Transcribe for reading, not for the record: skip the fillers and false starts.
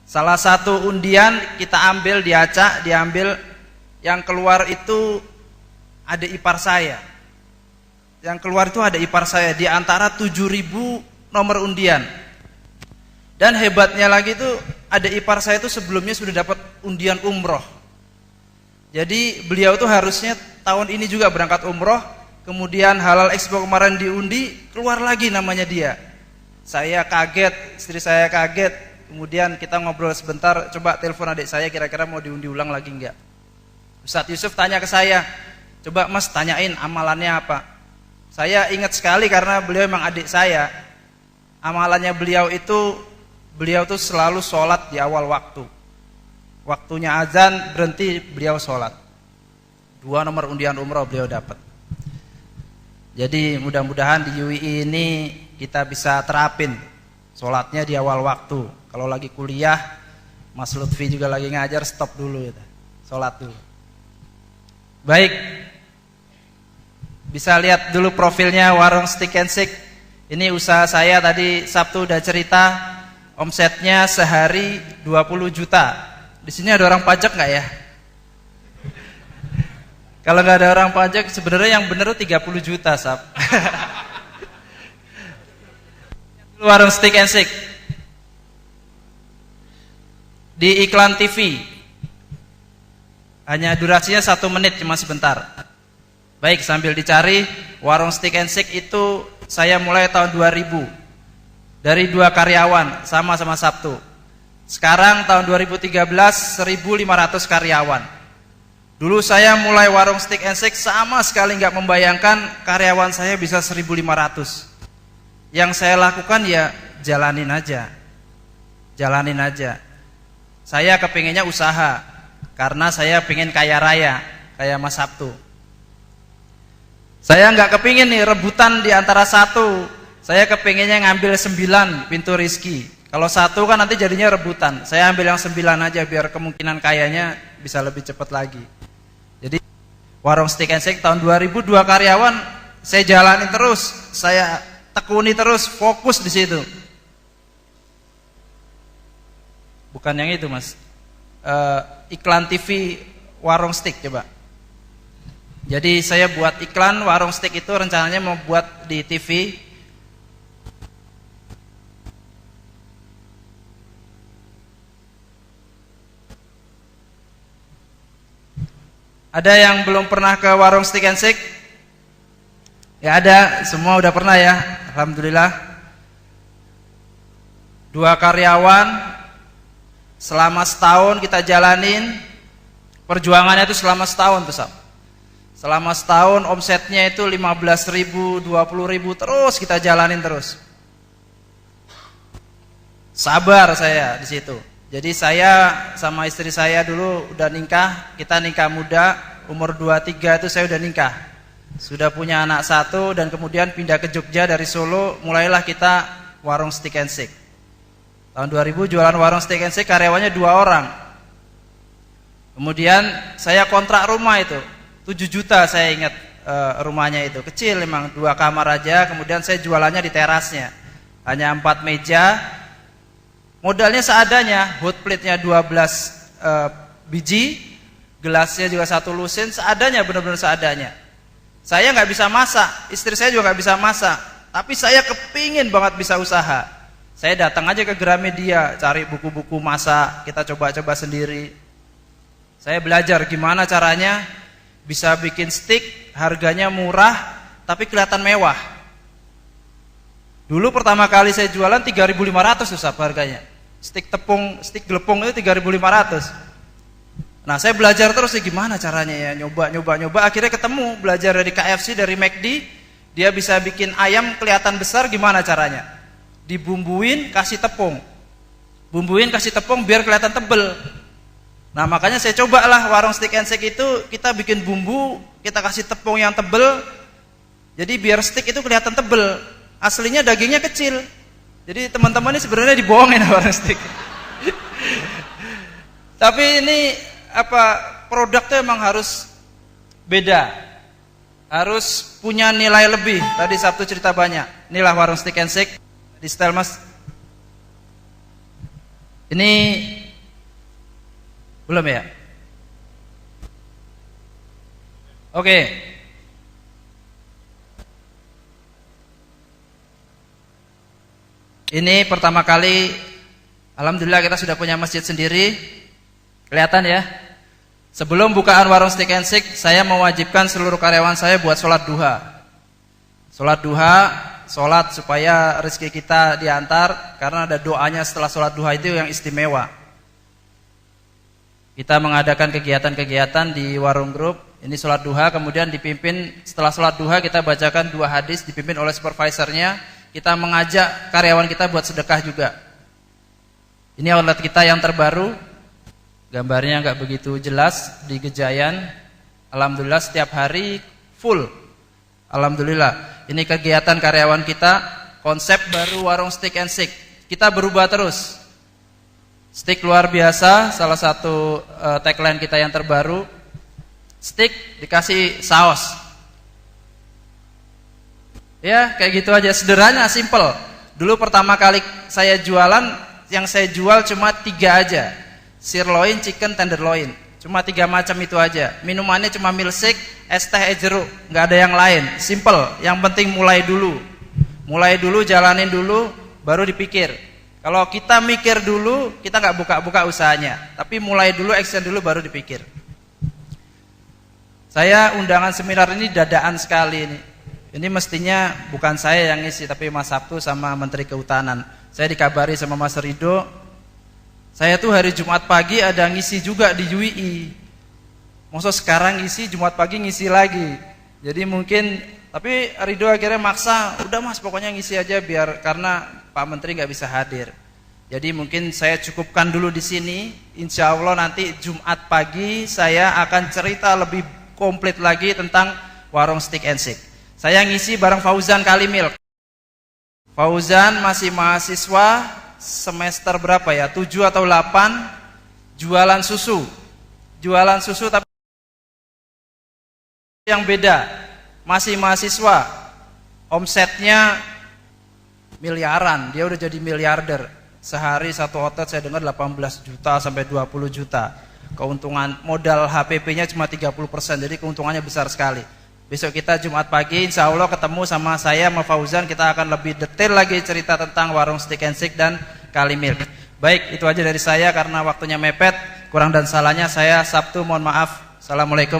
Salah satu undian kita ambil, diacak, diambil, yang keluar itu adik ipar saya. Yang keluar itu adik ipar saya di antara 7.000 nomor undian. Dan hebatnya lagi itu adik ipar saya itu sebelumnya sudah dapat undian umroh. Jadi beliau itu harusnya tahun ini juga berangkat umroh, kemudian Halal Expo kemarin diundi, keluar lagi namanya dia. Saya kaget, istri saya kaget, kemudian kita ngobrol sebentar, coba telepon adik saya kira-kira mau diundi ulang lagi enggak. Ustadz Yusuf tanya ke saya, coba mas tanyain amalannya apa. Saya ingat sekali karena beliau memang adik saya. Amalannya beliau tuh selalu sholat di awal waktu. Waktunya azan berhenti beliau sholat. 2 nomor undian umroh beliau dapat. Jadi mudah-mudahan di UI ini kita bisa terapin sholatnya di awal waktu. Kalau lagi kuliah, Mas Lutfi juga lagi ngajar, stop dulu ya, sholat dulu. Baik, bisa lihat dulu profilnya Warung Steak and Shake. Ini usaha saya tadi Sabtu udah cerita, omsetnya sehari 20 juta. Di sini ada orang pajak nggak ya? Kalau nggak ada orang pajak, sebenarnya yang bener 30 juta, Sab. Warung Steak and Shake. Di iklan TV. Hanya durasinya 1 menit, cuma sebentar. Baik, sambil dicari, Warung Steak and Shake itu saya mulai tahun 2000. Dari 2 karyawan, sama-sama Sabtu. Sekarang tahun 2013 1.500 karyawan. Dulu saya mulai Warung Steak and Shake sama sekali nggak membayangkan karyawan saya bisa 1.500. Yang saya lakukan ya jalanin aja. Jalanin aja. Saya kepinginnya usaha karena saya pengen kaya raya kayak Mas Sabtu. Saya nggak kepingin nih rebutan di antara 1. Saya kepinginnya ngambil 9 pintu rizki. Kalau 1 kan nanti jadinya rebutan. Saya ambil yang 9 aja biar kemungkinan kayanya bisa lebih cepat lagi. Jadi Warung Steak and Shake tahun 2000 2 karyawan saya jalani terus, saya tekuni terus, fokus di situ. Bukan yang itu mas, iklan TV Warung Steak coba. Jadi saya buat iklan Warung Steak itu rencananya mau buat di TV. Ada yang belum pernah ke Warung Steak and Shake? Ya ada, semua udah pernah ya, alhamdulillah. 2 karyawan, selama setahun kita jalanin. Perjuangannya itu selama setahun tuh Sab. Selama setahun omsetnya itu 15.000, 20.000 terus kita jalanin terus. Sabar saya di situ. Jadi saya sama istri saya dulu udah nikah, kita nikah muda, umur 23 itu saya udah nikah. Sudah punya anak 1 dan kemudian pindah ke Jogja dari Solo, mulailah kita Warung Steak and Shake. Tahun 2000 jualan Warung Steak and Shake, karyawannya 2 orang. Kemudian saya kontrak rumah itu, 7 juta saya ingat rumahnya itu, kecil memang 2 kamar aja, kemudian saya jualannya di terasnya. Hanya 4 meja. Modalnya seadanya, hot plate-nya 12 biji, gelasnya juga 1 lusin, seadanya, benar-benar seadanya. Saya nggak bisa masak, istri saya juga nggak bisa masak, tapi saya kepingin banget bisa usaha. Saya datang aja ke Gramedia, cari buku-buku masak, kita coba-coba sendiri. Saya belajar gimana caranya bisa bikin steak, harganya murah, tapi kelihatan mewah. Dulu pertama kali saya jualan 3.500 tuh harganya. Stik gelepung itu 3.500. Nah, saya belajar terus gimana caranya ya, nyoba, akhirnya ketemu, belajar dari KFC, dari McD, dia bisa bikin ayam kelihatan besar gimana caranya. Dibumbuin, kasih tepung. Bumbuin, kasih tepung biar kelihatan tebel. Nah, makanya saya cobalah Warung Steak and Shake itu, kita bikin bumbu, kita kasih tepung yang tebel. Jadi biar steak itu kelihatan tebel. Aslinya dagingnya kecil. Jadi teman-teman ini sebenarnya dibohongin Warung Steak. Tapi ini produknya emang harus beda. Harus punya nilai lebih. Tadi Sabtu cerita banyak. Inilah Warung Steak and Shake di style Mas. Ini Belum ya? Oke. Ini pertama kali, alhamdulillah kita sudah punya masjid sendiri. Kelihatan ya? Sebelum bukaan warung steak and shake, saya mewajibkan seluruh karyawan saya buat sholat duha. Sholat duha, sholat supaya rezeki kita diantar, karena ada doanya setelah sholat duha itu yang istimewa. Kita mengadakan kegiatan-kegiatan di warung grup. Ini sholat duha, kemudian dipimpin, setelah sholat duha kita bacakan 2 hadis, dipimpin oleh supervisornya. Kita mengajak karyawan kita buat sedekah juga. Ini outlet kita yang terbaru. Gambarnya nggak begitu jelas di Gejayan. Alhamdulillah setiap hari full. Alhamdulillah. Ini kegiatan karyawan kita. Konsep baru warung steak and shake. Kita berubah terus. Steak luar biasa, salah satu tagline kita yang terbaru. Steak dikasih saus. Ya, kayak gitu aja, sederhana, simple. Dulu pertama kali saya jualan, yang saya jual cuma 3 aja. Sirloin, chicken, tenderloin. Cuma 3 macam itu aja. Minumannya cuma milkshake, es teh, es jeruk, nggak ada yang lain. Simple. Yang penting mulai dulu. Mulai dulu, jalanin dulu, baru dipikir. Kalau kita mikir dulu, kita nggak buka-buka usahanya. Tapi mulai dulu, action dulu, baru dipikir. Saya undangan seminar ini dadaan sekali ini. Ini mestinya bukan saya yang ngisi, tapi Mas Sabtu sama Menteri Kehutanan. Saya dikabari sama Mas Ridho, saya tuh hari Jumat pagi ada ngisi juga di UI. Maksud sekarang ngisi, Jumat pagi ngisi lagi. Jadi mungkin, tapi Ridho akhirnya maksa, udah Mas pokoknya ngisi aja biar, karena Pak Menteri nggak bisa hadir. Jadi mungkin saya cukupkan dulu di sini. Insya Allah nanti Jumat pagi saya akan cerita lebih komplit lagi tentang warung steak and shake. Saya ngisi bareng Fauzan Kalimil. Fauzan masih mahasiswa, semester berapa ya? 7 atau 8, jualan susu. Jualan susu tapi yang beda. Masih mahasiswa. Omsetnya miliaran, dia udah jadi miliarder. Sehari satu outlet saya dengar 18 juta sampai 20 juta. Keuntungan modal HPP-nya cuma 30%, jadi keuntungannya besar sekali. Besok kita Jumat pagi insya Allah ketemu sama saya sama Fauzan, kita akan lebih detail lagi cerita tentang warung steak and shake dan Kalimil. Baik, itu aja dari saya karena waktunya mepet. Kurang dan salahnya saya Sabtu mohon maaf. Assalamualaikum.